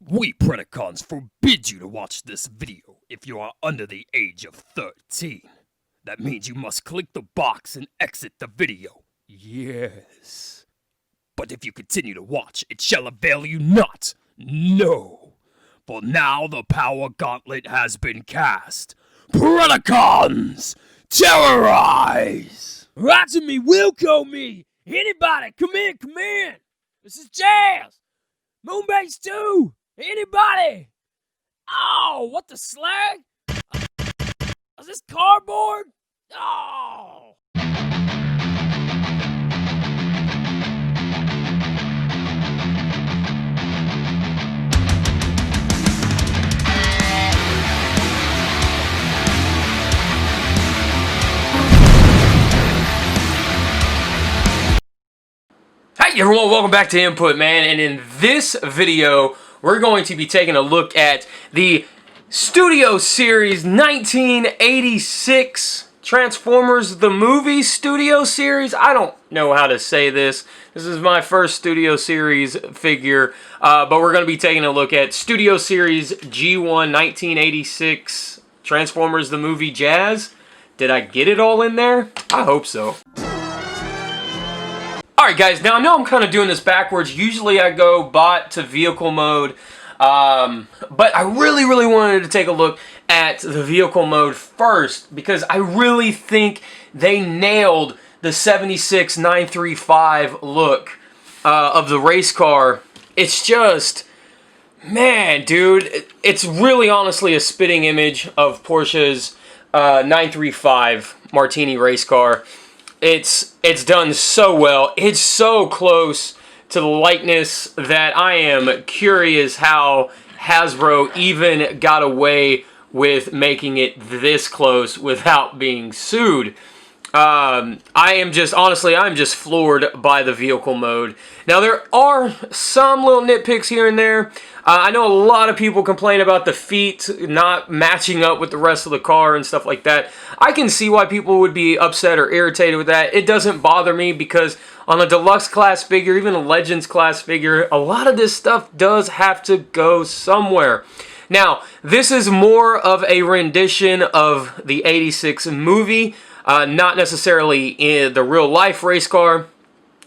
We Predacons forbid you to watch this video if you are under the age of 13. That means you must click the box and exit the video. Yes. But if you continue to watch, it shall avail you not. No. For now the power gauntlet has been cast. Predacons, terrorize! Roger me, Wilco me! Anybody, come in! This is Jazz! Moonbase 2! Anybody! Oh, what the slag? Is this cardboard? Oh! Hey everyone, welcome back to Input, man, and in this video, we're going to be taking a look at the Studio Series 1986 Transformers the Movie Studio Series. I don't know how to say this. This is my first Studio Series figure, but we're going to be taking a look at Studio Series G1 1986 Transformers the Movie Jazz. Did I get it all in there? I hope so. Alright guys, now I know I'm kind of doing this backwards. Usually I go bot to vehicle mode, but I really wanted to take a look at the vehicle mode first because I really think they nailed the 76 935 look of the race car. It's just, man, dude, it's really honestly a spitting image of Porsche's 935 Martini race car. It's done so well. It's so close to the likeness that I am curious how Hasbro even got away with making it this close without being sued. I'm just floored by the vehicle mode. Now, there are some little nitpicks here and there. I know a lot of people complain about the feet not matching up with the rest of the car and stuff like that. I can see why people would be upset or irritated with that. It doesn't bother me because on a deluxe class figure, even a Legends class figure, a lot of this stuff does have to go somewhere. Now, this is more of a rendition of the 86 movie, not necessarily in the real life race car,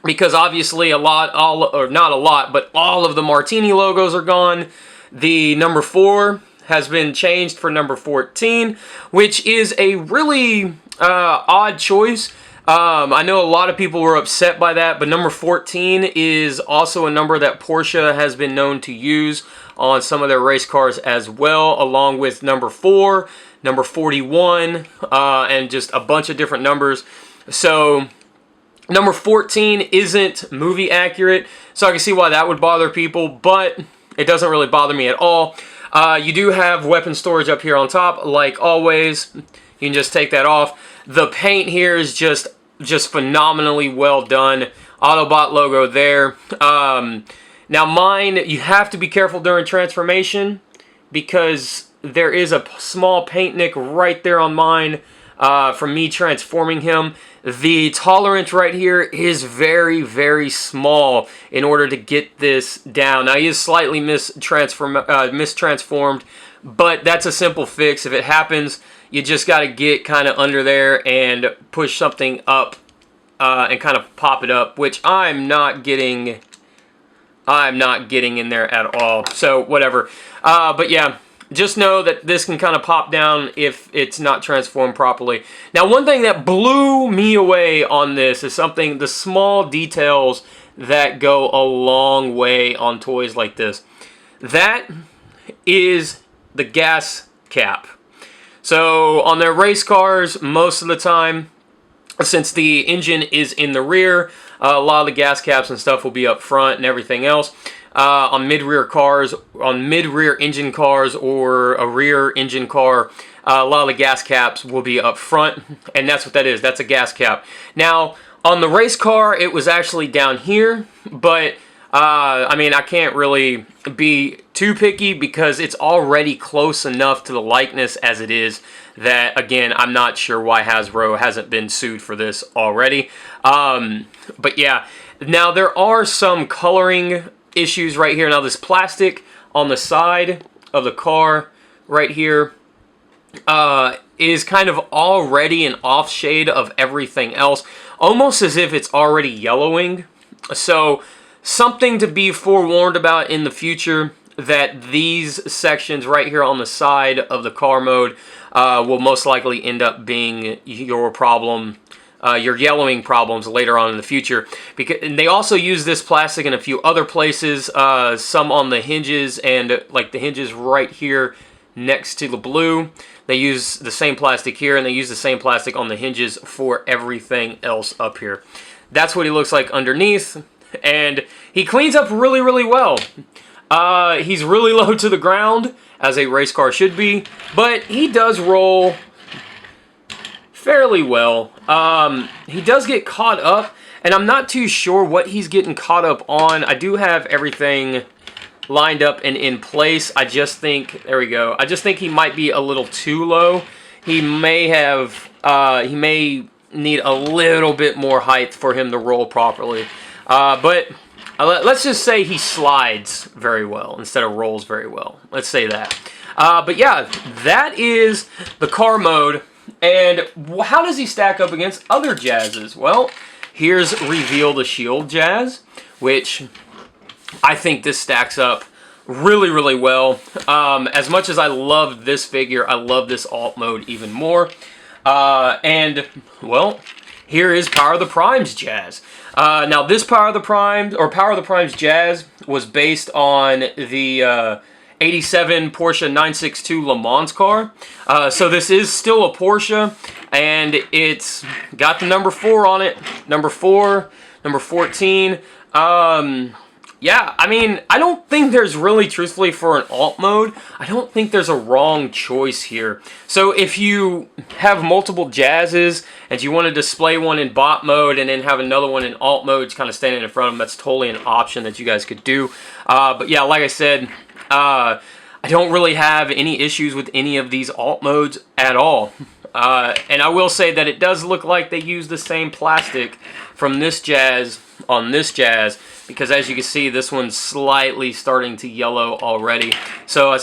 because obviously all of the Martini logos are gone. The number 4 has been changed for number 14, which is a really odd choice. I know a lot of people were upset by that, but number 14 is also a number that Porsche has been known to use on some of their race cars as well, along with number 4, number 41, and just a bunch of different numbers. So number 14 isn't movie accurate, so I can see why that would bother people, but it doesn't really bother me at all. You do have weapon storage up here on top, like always. You can just take that off. The paint here is just phenomenally well done. Autobot logo there. Now mine, you have to be careful during transformation because there is a small paint nick right there on mine from me transforming him. The tolerance right here is very small in order to get this down. Now he is slightly mistransformed, but that's a simple fix. If it happens, you just got to get kind of under there and push something up and kind of pop it up, which I'm not getting in there at all. So whatever. But yeah, just know that this can kind of pop down if it's not transformed properly. Now, one thing that blew me away on this is the small details that go a long way on toys like this. That is the gas cap. So on their race cars, most of the time, since the engine is in the rear, a lot of the gas caps and stuff will be up front and everything else. On mid-rear engine cars or a rear engine car, a lot of the gas caps will be up front, and that's what that is. That's a gas cap. Now, on the race car, it was actually down here, but I mean, I can't really be too picky because it's already close enough to the likeness as it is that, again, I'm not sure why Hasbro hasn't been sued for this already. But yeah, now there are some coloring issues right here. Now this plastic on the side of the car right here is kind of already an off shade of everything else, almost as if it's already yellowing. So something to be forewarned about in the future, that these sections right here on the side of the car mode will most likely end up being your problem, your yellowing problems later on in the future. And they also use this plastic in a few other places, some on the hinges, and like the hinges right here next to the blue. They use the same plastic here, and they use the same plastic on the hinges for everything else up here. That's what he looks like underneath, and he cleans up really, really well. He's really low to the ground, as a race car should be, but he does roll fairly well. He does get caught up, and I'm not too sure what he's getting caught up on. I do have everything lined up and in place. I just think, there we go, I just think he might be a little too low. He may have, he may need a little bit more height for him to roll properly. But let's just say he slides very well instead of rolls very well. Let's say that. But yeah, that is the car mode. And how does he stack up against other Jazzes? Well, here's Reveal the Shield Jazz, which I think this stacks up really, really well. As much as I love this figure, I love this alt mode even more. And, well, here is Power of the Primes Jazz. Now, this Power of the Primes Jazz was based on the 87 Porsche 962 Le Mans car. So this is still a Porsche, and it's got the number 4 on it. Number 4, number 14. Yeah, I mean, I don't think there's really, truthfully, for an alt mode, I don't think there's a wrong choice here. So if you have multiple Jazzes and you want to display one in bot mode and then have another one in alt mode, just kind of standing in front of them, that's totally an option that you guys could do. But yeah, like I said, I don't really have any issues with any of these alt modes at all. And I will say that it does look like they use the same plastic from this Jazz on this Jazz, because as you can see, this one's slightly starting to yellow already. So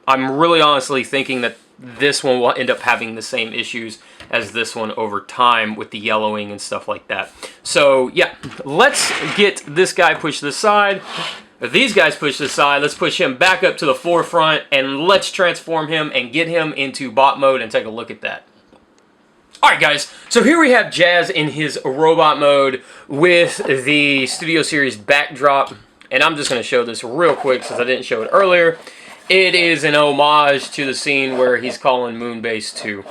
I'm really honestly thinking that this one will end up having the same issues as this one over time with the yellowing and stuff like that. So yeah, let's get this guy pushed to the side. If these guys push to the side, let's push him back up to the forefront, and let's transform him and get him into bot mode and take a look at that. Alright guys, so here we have Jazz in his robot mode with the Studio Series backdrop, and I'm just going to show this real quick since I didn't show it earlier. It is an homage to the scene where he's calling Moonbase 2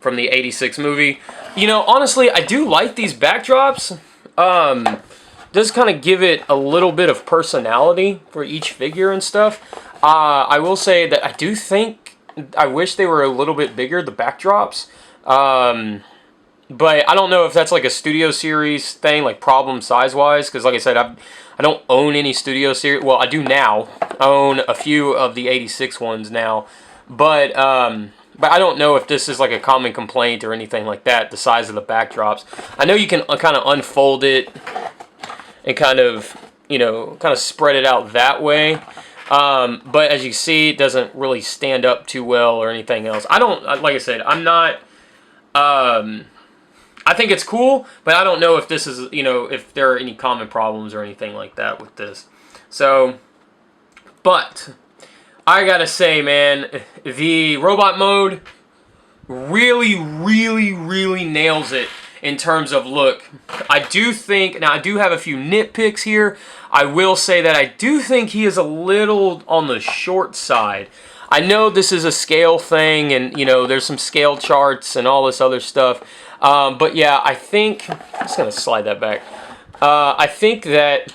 from the 86 movie. You know, honestly, I do like these backdrops. Does kind of give it a little bit of personality for each figure and stuff. I will say that I do think, I wish they were a little bit bigger, the backdrops. But I don't know if that's like a Studio Series thing, like problem size-wise, because like I said, I don't own any Studio Series. Well, I do now. I own a few of the 86 ones now. But I don't know if this is like a common complaint or anything like that, the size of the backdrops. I know you can kind of unfold it and kind of, you know, kind of spread it out that way. But as you see, it doesn't really stand up too well or anything else. I don't, like I said, I'm not, I think it's cool, but I don't know if this is, you know, if there are any common problems or anything like that with this. So, but I gotta say, man, the robot mode really, really, really nails it in terms of look. I do think, now I do have a few nitpicks here. I will say that I do think he is a little on the short side. I know this is a scale thing, and you know there's some scale charts and all this other stuff, but yeah, I think, I'm just gonna slide that back. I think that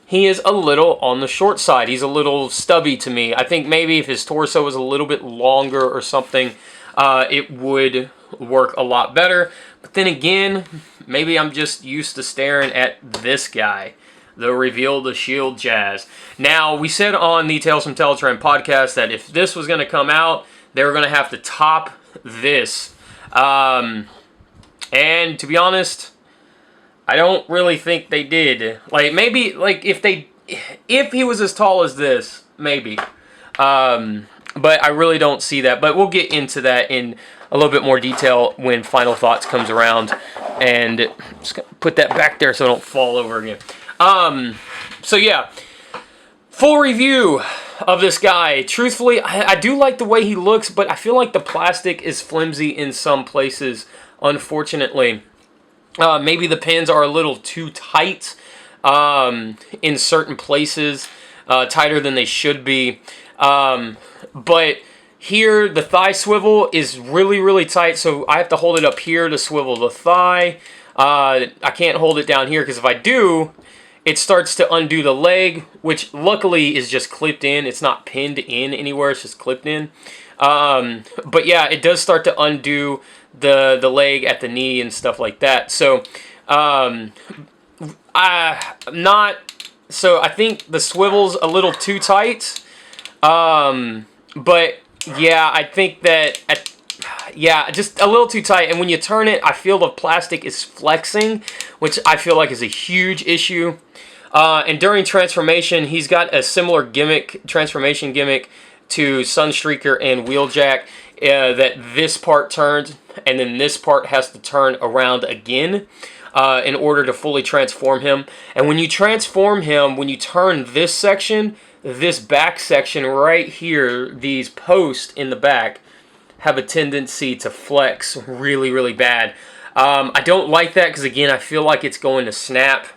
he is a little on the short side. He's a little stubby to me. I think maybe if his torso was a little bit longer or something, it would work a lot better. But then again, maybe I'm just used to staring at this guy, the Reveal the Shield Jazz. Now, we said on the Tales from Teletrend podcast that if this was going to come out, they were going to have to top this. And to be honest, I don't really think they did. Like, maybe, like, if he was as tall as this, maybe. But I really don't see that. But we'll get into that in a little bit more detail when Final Thoughts comes around. And just gonna put that back there so I don't fall over again. So yeah, full review of this guy. Truthfully, I do like the way he looks, but I feel like the plastic is flimsy in some places, unfortunately. Maybe the pins are a little too tight in certain places, tighter than they should be. But here, the thigh swivel is really, really tight, so I have to hold it up here to swivel the thigh. I can't hold it down here, because if I do, it starts to undo the leg, which luckily is just clipped in. It's not pinned in anywhere, it's just clipped in. But yeah, it does start to undo the leg at the knee and stuff like that. So, I think the swivel's a little too tight. But yeah, I think that, just a little too tight. And when you turn it, I feel the plastic is flexing, which I feel like is a huge issue. And during transformation, he's got a similar transformation gimmick to Sunstreaker and Wheeljack, that this part turns, and then this part has to turn around again in order to fully transform him. And when you transform him, when you turn this section, this back section right here, these posts in the back have a tendency to flex really, really bad. I don't like that because, again, I feel like it's going to snap.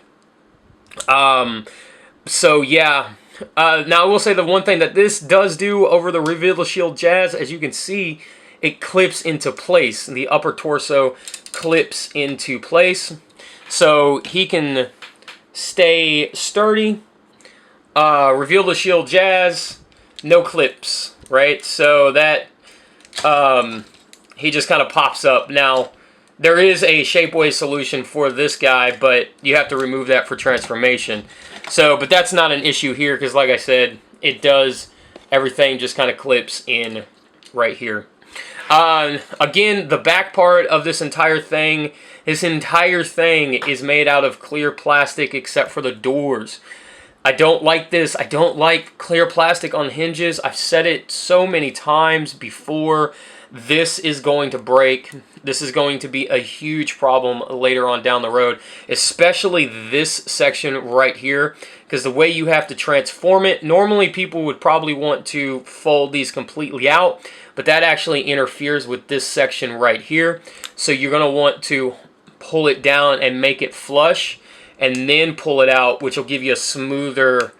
So, yeah. Now, I will say the one thing that this does do over the Reveal the Shield Jazz, as you can see, it clips into place. The upper torso clips into place. So, he can stay sturdy. Reveal the Shield Jazz, no clips, right? So that, he just kind of pops up. Now, there is a Shapeways solution for this guy, but you have to remove that for transformation. So, but that's not an issue here, because like I said, it does, everything just kind of clips in right here. Again, the back part of this entire thing is made out of clear plastic except for the doors. I don't like this. I don't like clear plastic on hinges. I've said it so many times before. This is going to break. This is going to be a huge problem later on down the road, especially this section right here, because the way you have to transform it, normally people would probably want to fold these completely out, but that actually interferes with this section right here. So you're going to want to pull it down and make it flush, and then pull it out, which will give you a smoother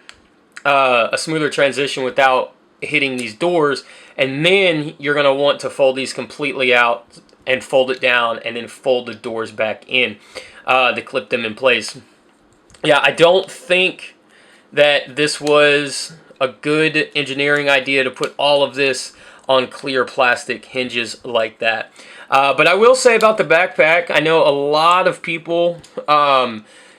transition without hitting these doors. And then you're going to want to fold these completely out and fold it down, and then fold the doors back in to clip them in place. Yeah, I don't think that this was a good engineering idea to put all of this on clear plastic hinges like that. But I will say about the backpack, I know a lot of people,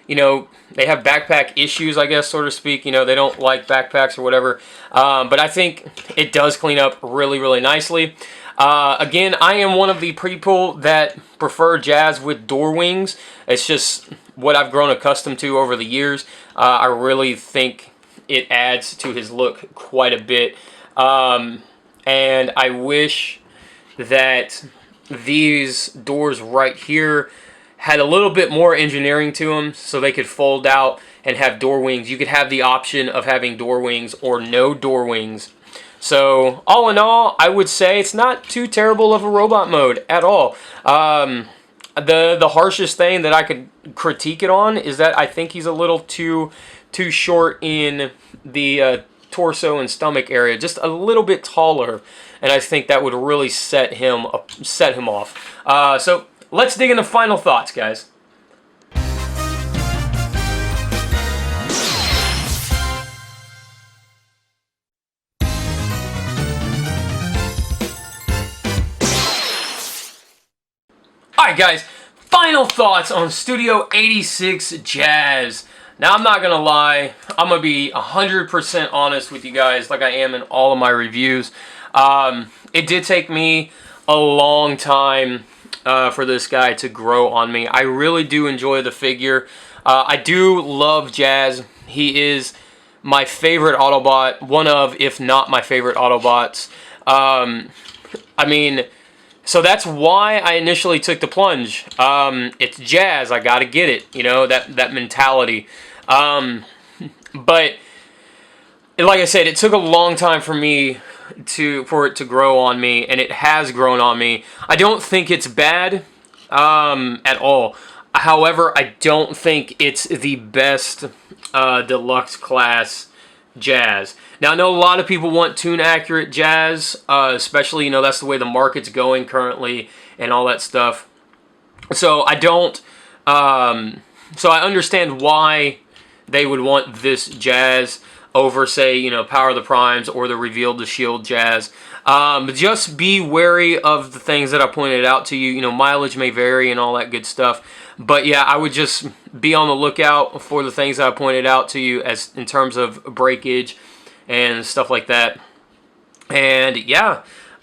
you know, they have backpack issues, I guess, so to speak. You know, they don't like backpacks or whatever. But I think it does clean up really, really nicely. Again, I am one of the people that prefer Jazz with door wings. It's just what I've grown accustomed to over the years. I really think it adds to his look quite a bit. And I wish that these doors right here had a little bit more engineering to them so they could fold out and have door wings. You could have the option of having door wings or no door wings. So all in all, I would say it's not too terrible of a robot mode at all. The harshest thing that I could critique it on is that I think he's a little too short in the torso and stomach area, just a little bit taller, and I think that would really set him off. So let's dig into final thoughts, guys. Alright guys, final thoughts on Studio 86 Jazz. Now I'm not going to lie, I'm going to be 100% honest with you guys like I am in all of my reviews. It did take me a long time for this guy to grow on me. I really do enjoy the figure. I do love Jazz. He is my favorite Autobot, one of, if not my favorite Autobots. I mean, so that's why I initially took the plunge. It's Jazz, I gotta get it, you know, that mentality. But like I said, it took a long time for it to grow on me, and it has grown on me. I don't think it's bad at all. However, I don't think it's the best deluxe class Jazz. Now, I know a lot of people want tune-accurate Jazz, especially, you know, that's the way the market's going currently and all that stuff. So I don't, so I understand why they would want this Jazz over, say, you know, Power of the Primes or the Revealed the Shield Jazz. But just be wary of the things that I pointed out to you. You know, mileage may vary and all that good stuff. But yeah, I would just be on the lookout for the things that I pointed out to you as in terms of breakage and stuff like that. And yeah,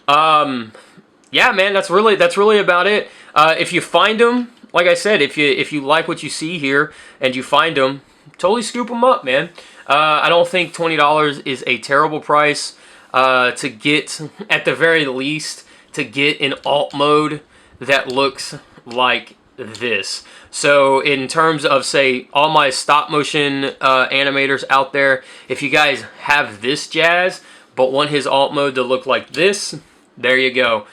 yeah, man, that's really about it. If you find them, like I said, if you like what you see here and you find them, totally scoop them up, man. I don't think $20 is a terrible price to get, at the very least, to get an alt mode that looks like this. So in terms of, say, all my stop motion animators out there, if you guys have this Jazz but want his alt mode to look like this, there you go.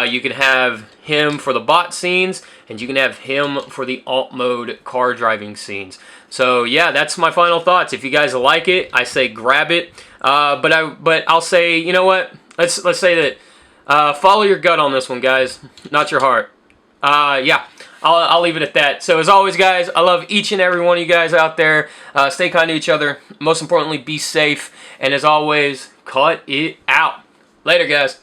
You can have him for the bot scenes, and you can have him for the alt mode car driving scenes. So yeah, that's my final thoughts. If you guys like it, I say grab it. But I'll say, you know what? Let's say that follow your gut on this one, guys, not your heart. Yeah, I'll leave it at that. So as always, guys, I love each and every one of you guys out there. Stay kind to each other. Most importantly, be safe. And as always, cut it out. Later, guys.